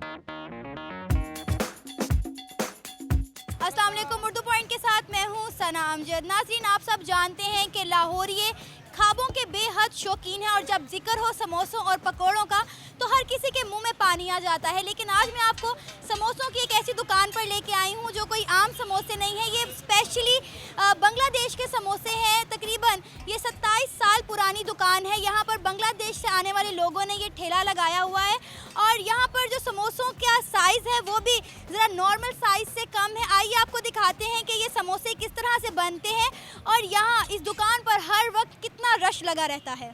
अस्सलाम वालेकुम। उर्दू पॉइंट के साथ मैं हूँ सना अमजद। नाज़रीन, आप सब जानते हैं कि लाहौरिये ख्वाबों के बेहद शौकीन हैं और जब जिक्र हो समोसों और पकौड़ों का तो हर किसी के मुंह में पानी आ जाता है। लेकिन आज मैं आपको समोसों की एक ऐसी दुकान पर लेके आई हूँ जो कोई आम समोसे नहीं है। ये स्पेशली बांग्लादेश के समोसे हैं। तकरीबन ये 27 साल पुरानी दुकान है। यहाँ पर बांग्लादेश से आने वाले लोगों ने ये ठेला लगाया हुआ है और यहाँ पर जो समोसों का साइज़ है वो भी ज़रा नॉर्मल साइज़ से कम है। आइए आपको दिखाते हैं कि ये समोसे किस तरह से बनते हैं और यहाँ इस दुकान पर हर वक्त कितना रश लगा रहता है।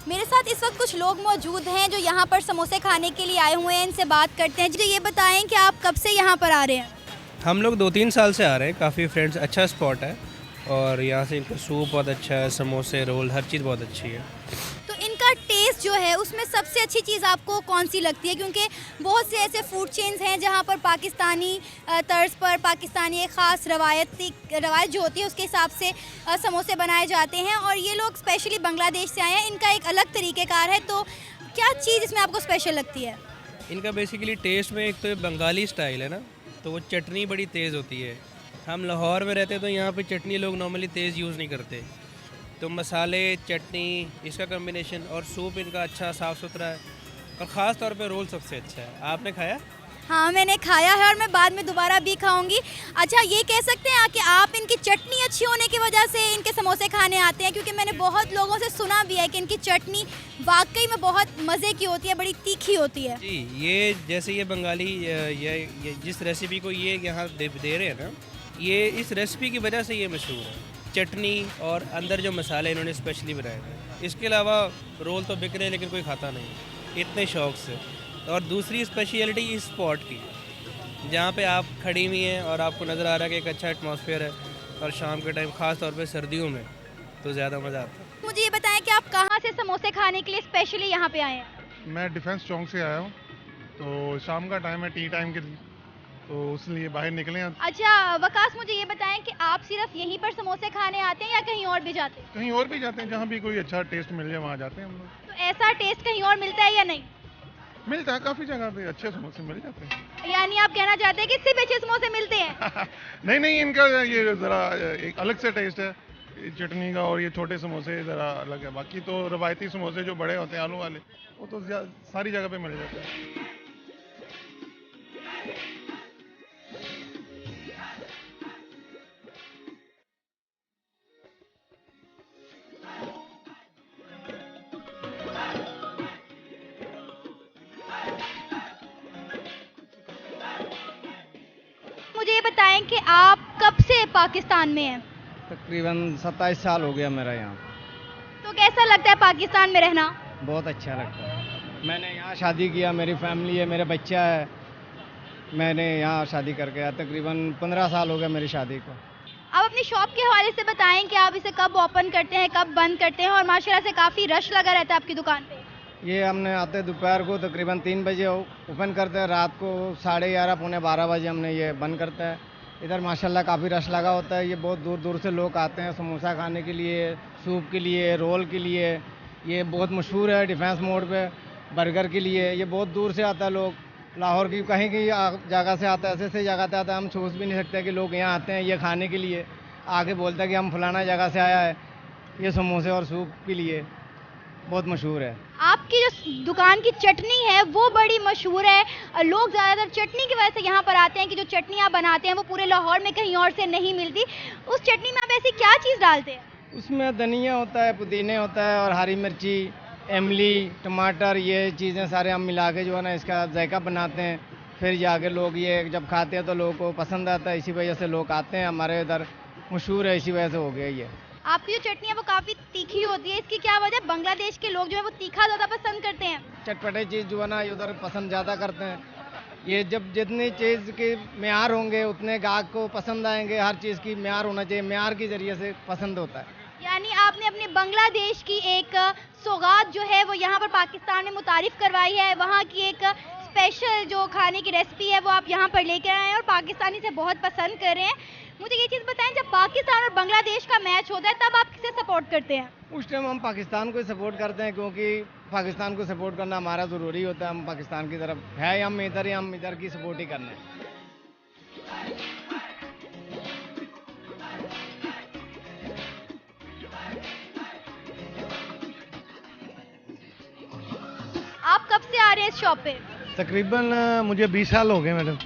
मेरे साथ इस वक्त कुछ लोग मौजूद हैं जो यहाँ पर समोसे खाने के लिए आए हुए हैं। इनसे बात करते हैं। जी, ये बताएं कि आप कब से यहाँ पर आ रहे हैं? हम लोग 2-3 साल से आ रहे हैं। काफ़ी फ्रेंड्स, अच्छा स्पॉट है और यहाँ से इनका सूप बहुत अच्छा है, समोसे, रोल, हर चीज़ बहुत अच्छी है। तो इनका टेस्ट जो है उसमें सबसे अच्छी चीज़ आपको कौन सी लगती है? क्योंकि बहुत से ऐसे फूड चेन्स हैं जहाँ पर पाकिस्तानी तर्ज पर पाकिस्तानी एक ख़ास रवायत जो होती है उसके हिसाब से समोसे बनाए जाते हैं और ये लोग स्पेशली बांग्लादेश से आए हैं। इनका एक अलग तरीक़ेकार है। तो क्या चीज़ इसमें आपको स्पेशल लगती है? इनका बेसिकली टेस्ट में एक तो ये बंगाली स्टाइल है ना, तो वो चटनी बड़ी तेज़ होती है। हम लाहौर में रहते हैं तो यहाँ पे चटनी लोग नॉर्मली तेज़ यूज़ नहीं करते, तो मसाले, चटनी, इसका कम्बिनेशन और सूप इनका अच्छा साफ़ सुथरा है और ख़ास तौर पे रोल सबसे अच्छा है। आपने खाया? हाँ, मैंने खाया है और मैं बाद में दोबारा भी खाऊंगी। अच्छा, ये कह सकते हैं कि आप इनकी चटनी अच्छी होने की वजह से इनके समोसे खाने आते हैं? क्योंकि मैंने बहुत लोगों से सुना भी है कि इनकी चटनी वाकई में बहुत मज़े की होती है, बड़ी तीखी होती है। जी, ये जैसे ये बंगाली ये जिस रेसिपी को ये यहाँ दे रहे हैं ना, ये इस रेसिपी की वजह से ये मशहूर है। चटनी और अंदर जो मसाले इन्होंने स्पेशली बनाए हैं। इसके अलावा रोल तो बिक रहे हैं लेकिन कोई खाता नहीं इतने शौक़ से। और दूसरी स्पेशलिटी इस स्पॉट की, जहाँ पे आप खड़ी हुई हैं और आपको नज़र आ रहा है कि एक अच्छा एटमॉस्फेयर है और शाम के टाइम ख़ास तौर पे सर्दियों में तो ज़्यादा मज़ा आता है। मुझे ये बताएं कि आप कहाँ से समोसे खाने के लिए स्पेशली यहाँ पे आए हैं? मैं डिफेंस चौक से आया हूँ, तो शाम का टाइम है, टी टाइम के लिए, तो इसलिए बाहर निकले हैं। अच्छा वकास, मुझे ये बताएं कि आप सिर्फ यहीं पर समोसे खाने आते हैं या कहीं और भी जाते हैं? कहीं और भी जाते हैं, जहाँ भी कोई अच्छा टेस्ट मिल जाए वहाँ जाते हैं हम लोग। तो ऐसा टेस्ट कहीं और मिलता है या नहीं? मिलता है, काफ़ी जगह पे अच्छे समोसे मिल जाते हैं। यानी आप कहना चाहते हैं कि इससे भी अच्छे समोसे मिलते हैं? नहीं, इनका ये ज़रा एक अलग से टेस्ट है चटनी का, और ये छोटे समोसे ज़रा अलग है। बाकी तो रवायती समोसे जो बड़े होते हैं आलू वाले, वो तो सारी जगह पे मिल जाते हैं। मुझे ये बताएं कि आप कब से पाकिस्तान में हैं? तकरीबन 27 साल हो गया मेरा यहाँ। तो कैसा लगता है पाकिस्तान में रहना? बहुत अच्छा लगता है। मैंने यहाँ शादी किया, मेरी फैमिली है, मेरा बच्चा है। मैंने यहाँ शादी करके आया, तकरीबन 15 साल हो गया मेरी शादी को। आप अपनी शॉप के हवाले से बताएं कि आप इसे कब ओपन करते हैं, कब बंद करते हैं? और माशाल्लाह से काफ़ी रश लगा रहता है आपकी दुकान पे। ये हमने आते दोपहर को तकरीबन 3 बजे ओपन करते हैं, रात को 11:30 पौने 12 बजे हमने ये बंद करते हैं। इधर माशाल्लाह काफ़ी रश लगा होता है। ये बहुत दूर दूर से लोग आते हैं समोसा खाने के लिए, सूप के लिए, रोल के लिए। ये बहुत मशहूर है डिफेंस मोड़ पे, बर्गर के लिए। ये बहुत दूर से आता है लोग, लाहौर की कहीं की जगह से आता है, ऐसे जगह से आता है। हम सोच भी नहीं सकते कि लोग यहाँ आते हैं ये खाने के लिए। आके बोलता है कि हम फलाना जगह से आया है, ये समोसे और सूप के लिए बहुत मशहूर है। आपकी जो दुकान की चटनी है वो बड़ी मशहूर है। लोग ज़्यादातर चटनी की वजह से यहाँ पर आते हैं कि जो चटनी आप बनाते हैं वो पूरे लाहौर में कहीं और से नहीं मिलती। उस चटनी में आप ऐसी क्या चीज़ डालते हैं? उसमें धनिया होता है, पुदीने होता है और हरी मिर्ची, इमली, टमाटर, ये चीज़ें सारे हम मिला के जो है ना इसका जायका बनाते हैं। फिर जाके लोग ये जब खाते हैं तो लोगों को पसंद आता है, इसी वजह से लोग आते हैं। हमारे इधर मशहूर है, इसी वजह से हो गया ये। आपकी जो चटनी है वो काफ़ी तीखी होती है, इसकी क्या वजह? बांग्लादेश के लोग जो है वो तीखा ज़्यादा पसंद करते हैं। चटपटे चीज़ जो है ना उधर पसंद ज़्यादा करते हैं। ये जब जितनी चीज़ के म्यार होंगे उतने गाहक को पसंद आएंगे। हर चीज़ की म्यार होना चाहिए, म्यार के ज़रिए से पसंद होता है। यानी आपने अपने बांग्लादेश की एक सौगात जो है वो यहाँ पर पाकिस्तान में मुतारिफ करवाई है, वहाँ की एक स्पेशल जो खाने की रेसिपी है वो आप यहाँ पर लेकर आए हैं और पाकिस्तानी से बहुत पसंद कर रहे हैं। मुझे ये चीज़ बताएं, जब पाकिस्तान और बांग्लादेश का मैच होता है तब आप किसे सपोर्ट करते हैं? उस टाइम हम पाकिस्तान को ही सपोर्ट करते हैं, क्योंकि पाकिस्तान को सपोर्ट करना हमारा ज़रूरी होता है। हम पाकिस्तान की तरफ है, हम इधर की सपोर्ट ही करना है। आप कब से आ रहे हैं इस शॉप पे? तकरीबन मुझे 20 साल हो गए मैडम।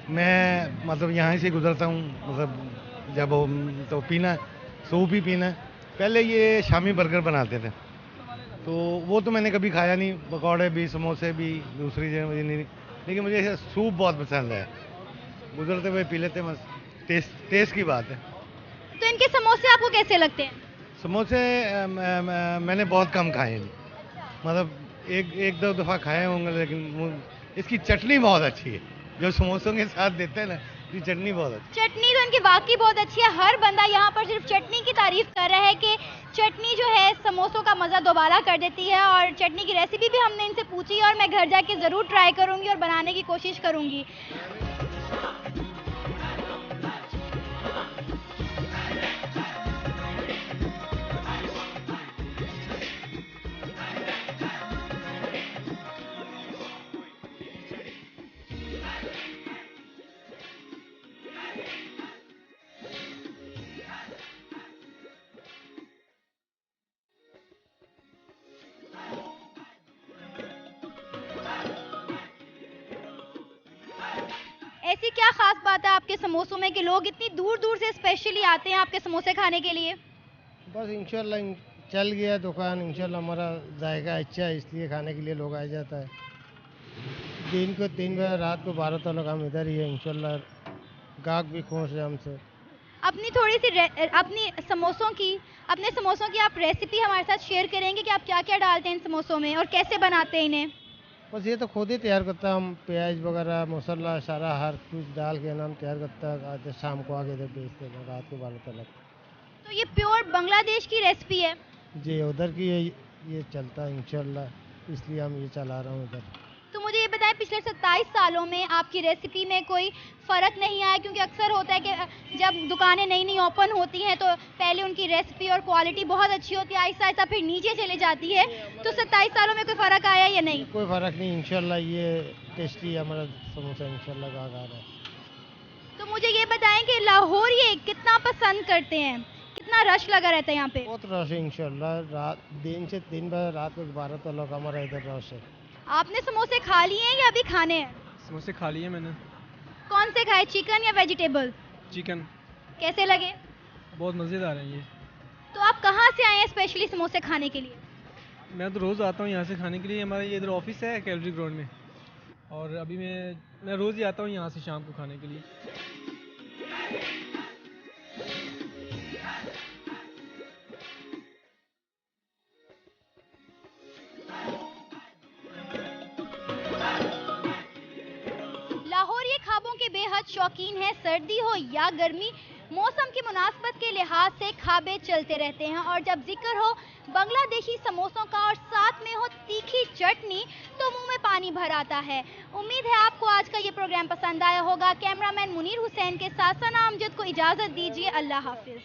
मैं मतलब यहाँ से गुजरता हूँ, मतलब जब तो पीना सूप ही पीना। पहले ये शामी बर्गर बनाते थे, तो वो तो मैंने कभी खाया नहीं, पकौड़े भी समोसे भी दूसरी जगह मुझे नहीं, लेकिन मुझे सूप बहुत पसंद है। गुजरते हुए पी लेते, बस टेस्ट की बात है। तो इनके समोसे आपको कैसे लगते हैं? समोसे मैंने बहुत कम खाए हैं, मतलब एक दो दफ़ा खाए होंगे, लेकिन इसकी चटनी बहुत अच्छी है जो समोसों के साथ देते हैं ना, ये चटनी बहुत अच्छी। चटनी तो इनकी वाकई बहुत अच्छी है। हर बंदा यहाँ पर सिर्फ चटनी की तारीफ कर रहा है कि चटनी जो है समोसों का मज़ा दोबारा कर देती है। और चटनी की रेसिपी भी हमने इनसे पूछी और मैं घर जाके ज़रूर ट्राई करूँगी और बनाने की कोशिश करूँगी। ऐसी क्या खास बात है आपके समोसों में कि लोग इतनी दूर दूर से स्पेशली आते हैं आपके समोसे खाने के लिए? बस इंशाल्लाह चल गया दुकान, इंशाल्लाह हमारा जायका अच्छा है, इसलिए खाने के लिए लोग आ जाता है। दिन को 3 बजे, रात को 12 तक हम इधर ही है। इंशाल्लाह गाहक भी खुश है हमसे। अपनी थोड़ी सी अपने समोसों की आप रेसिपी हमारे साथ शेयर करेंगे कि आप क्या क्या डालते हैं इन समोसों में और कैसे बनाते हैं इन्हें? बस ये तो खुद ही तैयार करता है, हम प्याज वगैरह मसाला सारा हर कुछ डाल के नाम तैयार करता है। आज शाम को आके इधर बेचते हैं, रात को 12 तक। तो ये प्योर बांग्लादेश की रेसिपी है? जी उधर की ये चलता है इंशाल्लाह, इसलिए हम ये चला रहा हूँ इधर। तो मुझे ये बताएं, पिछले 27 सालों में आपकी रेसिपी में कोई फ़र्क नहीं आया? क्योंकि अक्सर होता है कि जब दुकानें नई नई ओपन होती हैं तो पहले उनकी रेसिपी और क्वालिटी बहुत अच्छी होती है, आहिस्ता आहिस्ता फिर नीचे चले जाती है। तो 27 सालों में कोई फ़र्क आया या नहीं? कोई फ़र्क नहीं, इंशाल्लाह ये टेस्टी हमारा समोसा इंशाल्लाह का आ रहा है। तो मुझे ये बताएं कि लाहौर ये कितना पसंद करते हैं, कितना रश लगा रहता है यहाँ पे? बहुत रश है इंशाल्लाह। रात दिन से 3 बजे, रात को 12 तक हमारा इधर रश है। आपने समोसे खा लिए हैं या अभी खाने हैं? समोसे खा लिए मैंने। कौन से खाए, चिकन या वेजिटेबल? चिकन। कैसे लगे? बहुत मज़ेदार है ये। तो आप कहाँ से आए हैं स्पेशली समोसे खाने के लिए? मैं तो रोज़ आता हूँ यहाँ से खाने के लिए। हमारा ये इधर ऑफिस है कैलरी ग्राउंड में, और अभी मैं रोज़ ही आता हूँ यहाँ से शाम को खाने के लिए। लाहौर ये खाबों के बेहद शौकीन है। सर्दी हो या गर्मी, मौसम की मुनासबत के लिहाज से खाबे चलते रहते हैं। और जब जिक्र हो बांग्लादेशी समोसों का और साथ में हो तीखी चटनी, तो मुंह में पानी भर आता है। उम्मीद है आपको आज का ये प्रोग्राम पसंद आया होगा। कैमरामैन मुनीर हुसैन के साथ सना अमजद को इजाज़त दीजिए। अल्लाह हाफिज़।